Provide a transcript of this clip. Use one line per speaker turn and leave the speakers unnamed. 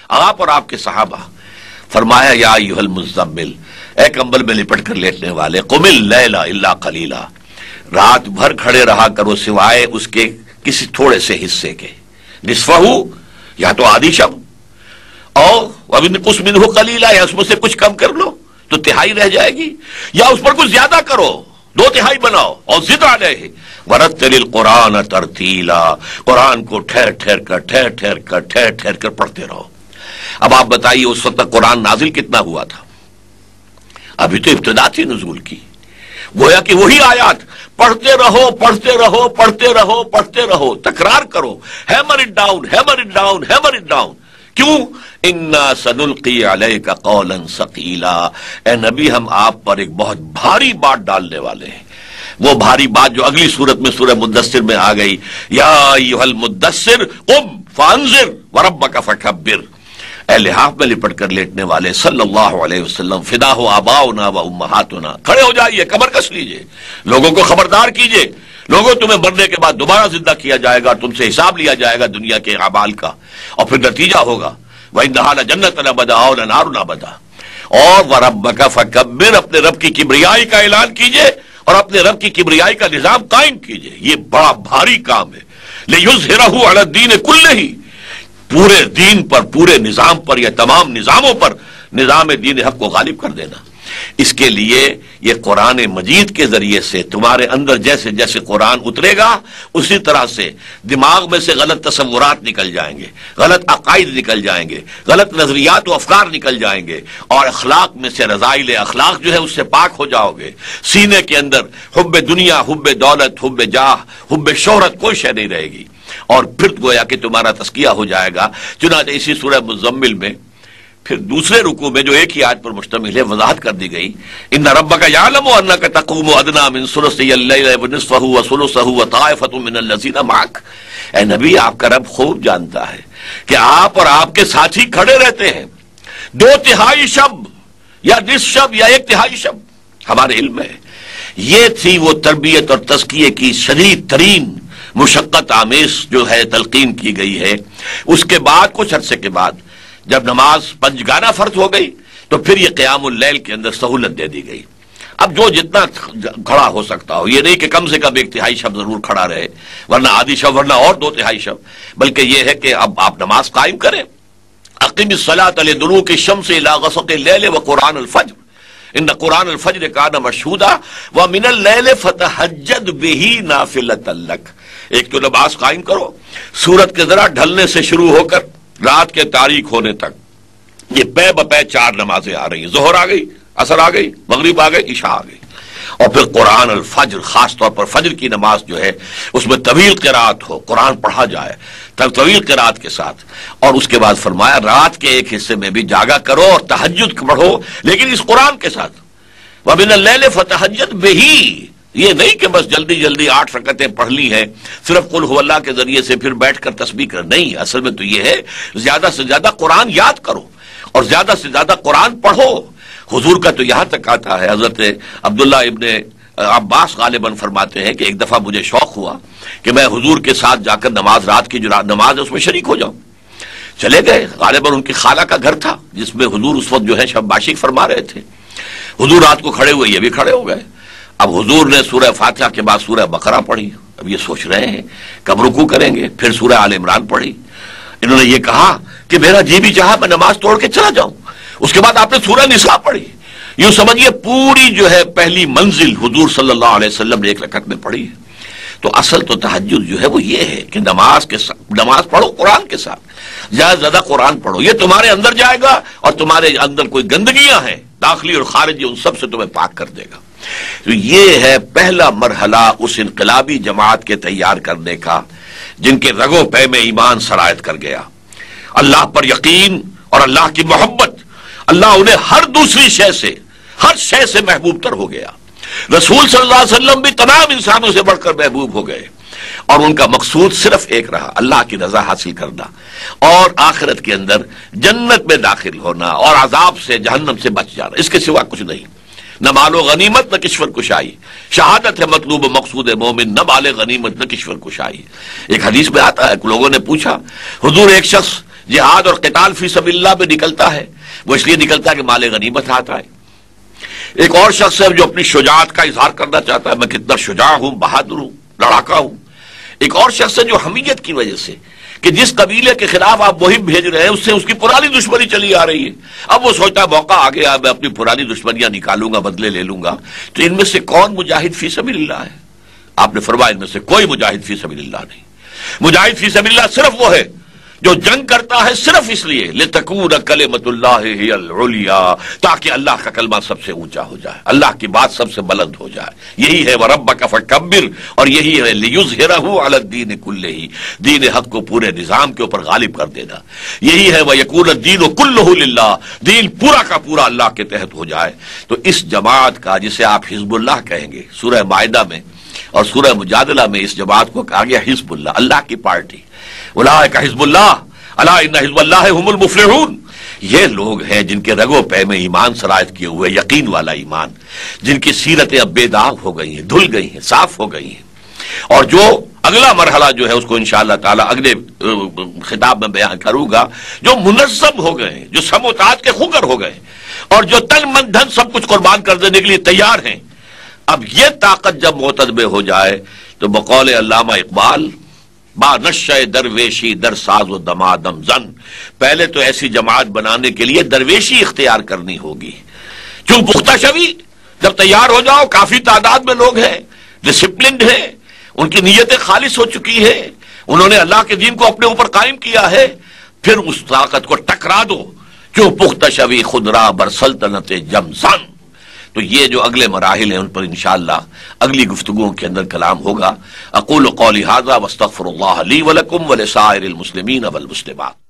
آپ اور آپ کے صحابہ. فرمایا یا ایھا المزمل، اے کمبل میں لپٹ کر لیٹنے والے، قم اللیل الا قلیلا، رات بھر کھڑے رہا کرو سوائے اس کے کسی تھوڑے سے حصے کے. نصفہ، یا تو آدھی شب، اور وانقص منہ قلیلا، یا اس میں سے کچھ کم کر لو تو تہائی رہ جائے گی، یا اس پر کچھ زیادہ کرو، 2/3 بناؤ. اور زد علیہ ورتل القرآن ترتیلا، قرآن کو ٹھہر ٹھہر کر پڑھتے رہو. اب آپ بتائیے اس وقت تک قرآن نازل کتنا ہوا تھا؟ ابھی تو ابتدا تھی نزول کی. گویا کہ وہی آیات پڑھتے رہو، تکرار کرو، ہیمر اٹ ڈاؤن. کیوں؟ انا سنلقی علیک قولا ثقیلا، اے نبی ہم آپ پر ایک بہت بھاری بات ڈالنے والے ہیں. وہ بھاری بات جو اگلی سورت میں سورہ مدثر میں آ گئی، یا ایھا المدثر قم فانذر وربک فکبر، اے لحاف میں لپٹ کر لیٹنے والے صلی اللہ علیہ وسلم، فدا ہو آباؤنا و امہاتنا، کھڑے ہو جائیے، کمر کس لیجئے، لوگوں کو خبردار کیجئے. لوگوں تمہیں مرنے کے بعد دوبارہ زندہ کیا جائے گا، تم سے حساب لیا جائے گا دنیا کے اعمال کا، اور پھر نتیجہ ہوگا وَإِنَّهَا لَجَنَّةٌ أَبَدًا وَلَنَارٌ أَبَدًا. اور وَرَبَّكَ فَكَبِّرْ، اپنے رب کی کبریائی کا اعلان کیجئے اور اپنے رب کی کبریائی کا نظام قائم کیجئے. یہ بڑا بھاری کام ہے. لِيُظْهِرَهُ عَلَى الدِّينِ كُلِّهِ، پورے دین پر، پورے نظام پر، یا تمام نظاموں پر نظام دین حق کو غالب کر دینا. اس کے لیے یہ قرآن مجید کے ذریعے سے تمہارے اندر جیسے جیسے قرآن اترے گا اسی طرح سے دماغ میں سے غلط تصورات نکل جائیں گے، غلط عقائد نکل جائیں گے، غلط نظریات و افکار نکل جائیں گے، اور اخلاق میں سے رذائل اخلاق جو ہے اس سے پاک ہو جاؤ گے. سینے کے اندر حب دنیا، حب دولت، حب جاہ، حب شہرت کوئی شے نہیں رہے گی. اور پھر گویا کہ تمہارا تزکیہ ہو جائے گا. چنانچہ اسی سورہ مزمل میں پھر دوسرے رکوع میں جو ایک ہی آیت پر مشتمل ہے وضاحت کر دی گئی، ان ربک یعلم انک تقوم ادنی من ثلثی اللیل ونصفہ وثلثہ وطائفۃ من الذین معک. اے نبی آپ کا رب خوب جانتا ہے کہ آپ اور آپ کے ساتھی کھڑے رہتے ہیں 2/3 شب یا نصف شب یا 1/3 شب. ہمارے علم میں یہ تھی وہ تربیت اور تزکیے کی شدید ترین مشقت آمیز جو ہے تلقین کی گئی ہے. اس کے بعد کچھ عرصے کے بعد جب نماز پنجگانہ فرض ہو گئی تو پھر یہ قیام اللیل کے اندر سہولت دے دی گئی. اب جو جتنا کھڑا ہو سکتا ہو، یہ نہیں کہ کم سے کم 1/3 شب ضرور کھڑا رہے، ورنہ آدھی شب، ورنہ اور 2/3 شب، بلکہ یہ ہے کہ اب آپ نماز قائم کریں. اقم الصلاۃ لدلوک الشمس الی غسق اللیل وقرآن الفجر ان قرآن الفجر کان مشہودا ومن اللیل فتہجد بہ نافلۃ لک. ایک تو نماز قائم کرو، سورج کے ذرا ڈھلنے سے شروع ہو کر رات کے تاریک ہونے تک، یہ پے بپے 4 نمازیں آ رہی ہیں. ظہر آ گئی، عصر آ گئی، مغرب آ گئی، عشاء آ گئی. اور پھر قرآن الفجر، خاص طور پر فجر کی نماز جو ہے اس میں طویل قرات ہو، قرآن پڑھا جائے طویل قرات کے ساتھ. اور اس کے بعد فرمایا رات کے ایک حصے میں بھی جاگا کرو اور تہجد پڑھو، لیکن اس قرآن کے ساتھ. وَمِنَ اللَّيْلِ فَتَہجد بِهِ، یہ نہیں کہ بس جلدی جلدی 8 رکعتیں پڑھ لی ہیں صرف قل هو اللہ کے ذریعے سے پھر بیٹھ کر تسبیح کر. نہیں، اصل میں تو یہ ہے زیادہ سے زیادہ قرآن یاد کرو اور زیادہ سے زیادہ قرآن پڑھو. حضور کا تو یہاں تک آتا ہے، حضرت عبداللہ ابن عباس غالباً فرماتے ہیں کہ ایک دفعہ مجھے شوق ہوا کہ میں حضور کے ساتھ جا کر نماز، رات کی جو نماز ہے اس میں شریک ہو جاؤں. چلے گئے، غالباً ان کی خالہ کا گھر تھا جس میں حضور اس وقت جو ہے شب باشی فرما رہے تھے. حضور رات کو کھڑے ہوئے، یہ بھی کھڑے ہو گئے. اب حضور نے سورہ فاتحہ کے بعد سورہ بقرہ پڑھی. اب یہ سوچ رہے ہیں کب رکوع کریں گے. پھر سورہ آل عمران پڑھی. انہوں نے یہ کہا کہ میرا جی بھی چاہا میں نماز توڑ کے چلا جاؤں. اس کے بعد آپ نے سورہ نساء پڑھی. یوں سمجھیے پوری جو ہے پہلی منزل حضور صلی اللہ علیہ وسلم نے 1 رکعت میں پڑھی ہے. تو اصل تو تہجد جو ہے وہ یہ ہے کہ نماز پڑھو قرآن کے ساتھ، زیادہ سے زیادہ قرآن پڑھو. یہ تمہارے اندر جائے گا اور تمہارے اندر کوئی گندگیاں ہیں داخلی اور خارجی، ان سب سے تمہیں پاک کر دے گا. تو یہ ہے پہلا مرحلہ اس انقلابی جماعت کے تیار کرنے کا جن کے رگوں پے میں ایمان سرایت کر گیا، اللہ پر یقین اور اللہ کی محبت. اللہ انہیں ہر دوسری شے سے، ہر شے سے محبوب تر ہو گیا. رسول صلی اللہ علیہ وسلم بھی تمام انسانوں سے بڑھ کر محبوب ہو گئے، اور ان کا مقصود صرف ایک رہا، اللہ کی رضا حاصل کرنا اور آخرت کے اندر جنت میں داخل ہونا اور عذاب سے، جہنم سے بچ جانا. اس کے سوا کچھ نہیں. نہ مال و غنیمت نہ کشور کشائی. شہادت ہے مطلوب و مقصود مومن، نہ مال غنیمت نہ کشور کشائی. ایک حدیث میں آتا ہے کہ لوگوں نے پوچھا حضور ایک شخص جہاد اور قتال فی سبیل اللہ میں نکلتا ہے وہ اس لیے نکلتا ہے کہ مال غنیمت آتا ہے۔ ایک اور شخص ہے جو اپنی شجاعت کا اظہار کرنا چاہتا ہے، میں کتنا شجاع ہوں، بہادر ہوں، لڑاکا ہوں۔ ایک اور شخص ہے جو حمیت کی وجہ سے کہ جس قبیلے کے خلاف آپ مہم بھیج رہے ہیں اس سے اس کی پرانی دشمنی چلی آ رہی ہے، اب وہ سوچتا ہے موقع آ گیا، میں اپنی پرانی دشمنیاں نکالوں گا، بدلے لے لوں گا۔ تو ان میں سے کون مجاہد فی سبیل اللہ ہے؟ آپ نے فرمایا ان میں سے کوئی مجاہد فی سبیل اللہ نہیں۔ مجاہد فی سبیل اللہ صرف وہ ہے جو جنگ کرتا ہے صرف اس لیے لتکون کلمۃ اللہ ہی العلیٰ، تاکہ اللہ کا کلمہ سب سے اونچا ہو جائے، اللہ کی بات سب سے بلند ہو جائے۔ یہی ہے وَرَبَّكَ فَكَبِّرْ، اور یہی ہے لِيُظْهِرَهُ عَلَى الدِّينِ كُلِّهِ، دین حق کو پورے نظام کے اوپر غالب کر دینا۔ یہی ہے وَيَكُونَ الدِّينُ كُلُّهُ لِلَّهِ، دین پورا کا پورا اللہ کے تحت ہو جائے۔ تو اس جماعت کا جسے آپ حزب اللہ کہیں گے، سورہ مائدہ میں اور سورہ مجادلہ میں اس جماعت کو کہا گیا حزب اللہ، اللہ کی پارٹی۔ اولئک حزب اللہ الا ان حزب اللہ هم المفلحون، یہ لوگ ہیں جن کے رگ و پے میں ایمان سرایت کیے ہوئے یقین والا ایمان، جن کی سیرتیں اب بے داغ ہو گئی ہیں، دھل گئی ہیں، صاف ہو گئی ہیں، اور جو اگلا مرحلہ جو ہے اس کو انشاءاللہ تعالی اگلے خطاب میں بیان کروں گا، جو منظم ہو گئے ہیں، جو سموتات کے خوگر ہو گئے اور جو تن من دھن سب کچھ قربان کر دینے کے لیے تیار ہیں۔ اب یہ طاقت جب معتدبے ہو جائے تو بقول علامہ اقبال با نشہ درویشی در ساز و دمادم زن، پہلے تو ایسی جماعت بنانے کے لیے درویشی اختیار کرنی ہوگی۔ کیوں پختہ شوی، جب تیار ہو جاؤ، کافی تعداد میں لوگ ہیں، ڈسپلنڈ ہیں، ان کی نیتیں خالص ہو چکی ہیں، انہوں نے اللہ کے دین کو اپنے اوپر قائم کیا ہے، پھر اس طاقت کو ٹکرا دو۔ کیوں پختہ شوی خود را بر سلطنت جمزن۔ تو یہ جو اگلے مراحل ہیں ان پر انشاءاللہ اگلی گفتگوؤں کے اندر کلام ہوگا۔ اقول قولی ھذا واستغفر اللہ لی ولکم ولسائر المسلمین والمسلمات۔